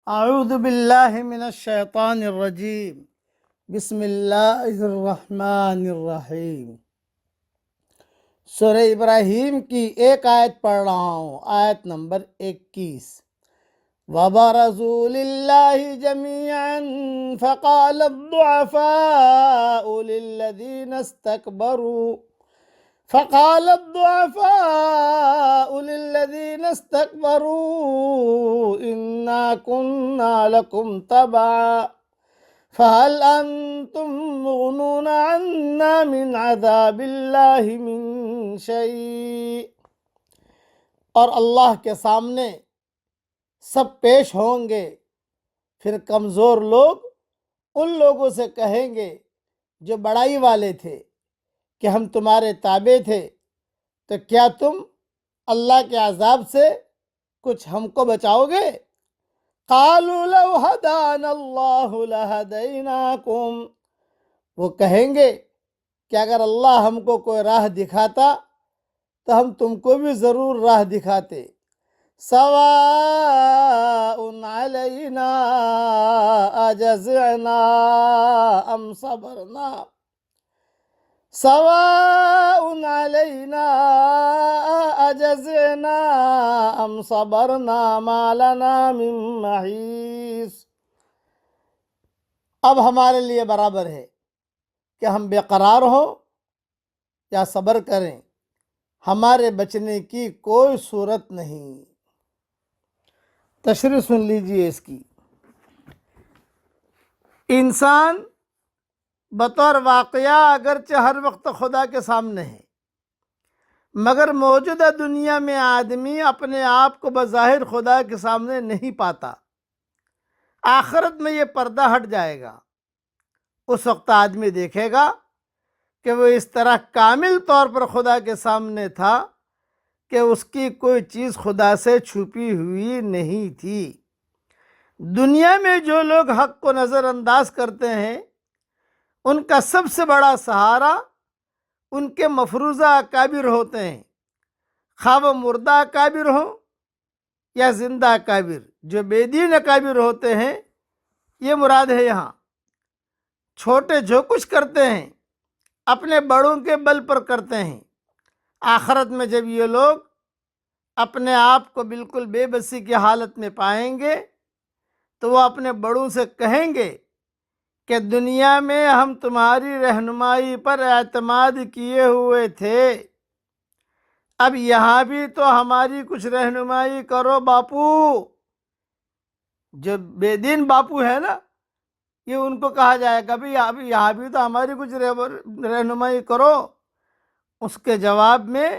اعوذ باللہ من الشیطان الرجیم بسم اللہ الرحمن الرحیم۔ سورہ ابراہیم کی ایک آیت پڑھ رہا ہوں، آیت نمبر 21۔ وَبَرَزُوا لِلَّهِ جَمِيعًا فَقَالَ الضُّعَفَاءُ لِلَّذِينَ اسْتَكْبَرُوا إِنَّا كُنَّا لَكُمْ تَبَعًا فَهَلْ أَنْتُمْ مُغْنُونَ عَنَّا مِنْ عَذَابِ اللَّهِ مِنْ شَيْءٍ۔ اور اللہ کے سامنے سب پیش ہوں گے، پھر کمزور لوگ ان لوگوں سے کہیں گے جو بڑائی والے تھے کہ ہم تمہارے تابع تھے، تو کیا تم اللہ کے عذاب سے کچھ ہم کو بچاؤ گے؟ قالوا لو ہدانا اللہ لہدیناکم، وہ کہیں گے کہ اگر اللہ ہم کو کوئی راہ دکھاتا تو ہم تم کو بھی ضرور راہ دکھاتے۔ سواء علینا اجزعنا ام صبرنا سواء علینا اجزعنا ام صبرنا ما لنا من محیص۔ اب ہمارے لیے برابر ہے کہ ہم بے قرار ہوں یا صبر کریں، ہمارے بچنے کی کوئی صورت نہیں۔ تشریح سن لیجئے اس کی۔ انسان بطور واقعہ اگرچہ ہر وقت خدا کے سامنے ہے، مگر موجودہ دنیا میں آدمی اپنے آپ کو بظاہر خدا کے سامنے نہیں پاتا۔ آخرت میں یہ پردہ ہٹ جائے گا، اس وقت آدمی دیکھے گا کہ وہ اس طرح کامل طور پر خدا کے سامنے تھا کہ اس کی کوئی چیز خدا سے چھپی ہوئی نہیں تھی۔ دنیا میں جو لوگ حق کو نظر انداز کرتے ہیں، ان کا سب سے بڑا سہارا ان کے مفروضہ اکابر ہوتے ہیں، خواہ وہ مردہ اکابر ہوں یا زندہ اکابر۔ جو بے دین اکابر ہوتے ہیں یہ مراد ہے یہاں۔ چھوٹے جو کچھ کرتے ہیں اپنے بڑوں کے بل پر کرتے ہیں۔ آخرت میں جب یہ لوگ اپنے آپ کو بالکل بے بسی کی حالت میں پائیں گے تو وہ اپنے بڑوں سے کہیں گے کہ دنیا میں ہم تمہاری رہنمائی پر اعتماد کیے ہوئے تھے، اب یہاں بھی تو ہماری کچھ رہنمائی کرو باپو۔ جو بے دین باپو ہے نا، یہ ان کو کہا جائے گا بھی یہاں بھی تو ہماری کچھ رہنمائی کرو۔ اس کے جواب میں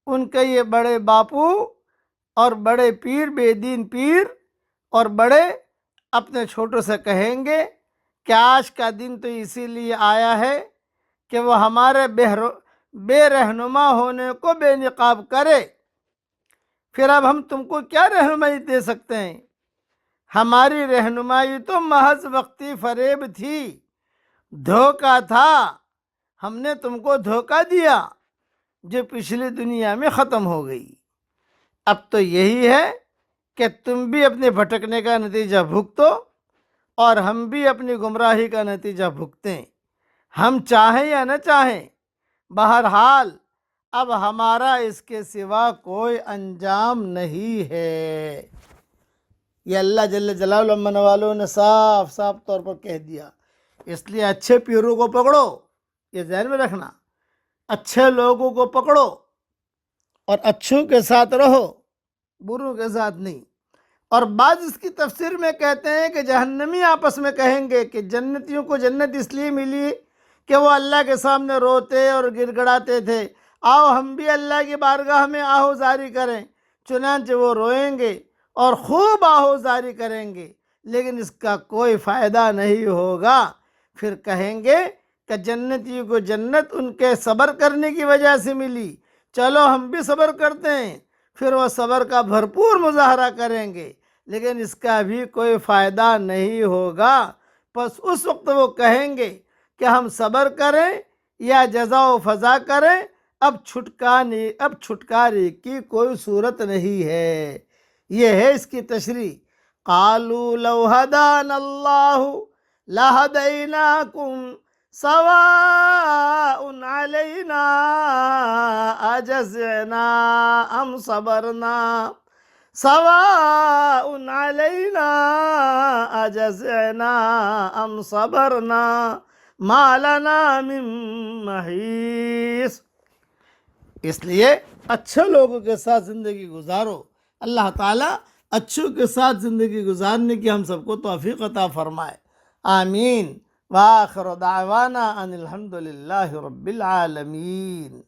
ان کے یہ بڑے باپو اور بڑے پیر، بے دین پیر اور بڑے اپنے چھوٹوں سے کہیں گے کہ آج کا دن تو اسی لیے آیا ہے کہ وہ ہمارے بے رہنما ہونے کو بے نقاب کرے، پھر اب ہم تم کو کیا رہنمائی دے سکتے ہیں؟ ہماری رہنمائی تو محض وقتی فریب تھی، دھوکہ تھا، ہم نے تم کو دھوکہ دیا جو پچھلی دنیا میں ختم ہو گئی۔ اب تو یہی ہے کہ تم بھی اپنے بھٹکنے کا نتیجہ بھگتو اور ہم بھی اپنی گمراہی کا نتیجہ بھگتیں، ہم چاہیں یا نہ چاہیں۔ بہرحال اب ہمارا اس کے سوا کوئی انجام نہیں ہے۔ یہ اللہ جل جلالہ من والوں نے صاف صاف طور پر کہہ دیا۔ اس لیے اچھے پیروں کو پکڑو، یہ ذہن میں رکھنا، اچھے لوگوں کو پکڑو اور اچھوں کے ساتھ رہو، بروں کے ساتھ نہیں۔ اور بعض اس کی تفسیر میں کہتے ہیں کہ جہنمی آپس میں کہیں گے کہ جنتیوں کو جنت اس لیے ملی کہ وہ اللہ کے سامنے روتے اور گڑ گڑاتے تھے، آؤ ہم بھی اللہ کی بارگاہ میں آہوزاری کریں۔ چنانچہ وہ روئیں گے اور خوب آہوزاری کریں گے، لیکن اس کا کوئی فائدہ نہیں ہوگا۔ پھر کہیں گے کہ جنتیوں کو جنت ان کے صبر کرنے کی وجہ سے ملی، چلو ہم بھی صبر کرتے ہیں۔ پھر وہ صبر کا بھرپور مظاہرہ کریں گے، لیکن اس کا بھی کوئی فائدہ نہیں ہوگا۔ پس اس وقت وہ کہیں گے کہ ہم صبر کریں یا جزا و فضا کریں، اب چھٹکارے کی کوئی صورت نہیں ہے۔ یہ ہے اس کی تشریح۔ قالوا لو هدانا الله لهديناكم سواء علينا أجزعنا أم صبرنا سواء علينا أجزعنا أم صبرنا ما لنا من محیص. اس لیے اچھے لوگوں کے ساتھ زندگی گزارو. اللہ تعالیٰ اچھوں کے ساتھ زندگی گزارنے کی ہم سب کو توفیق عطا فرمائے. آمین. وآخر دعوانا ان الحمد للہ رب العالمین.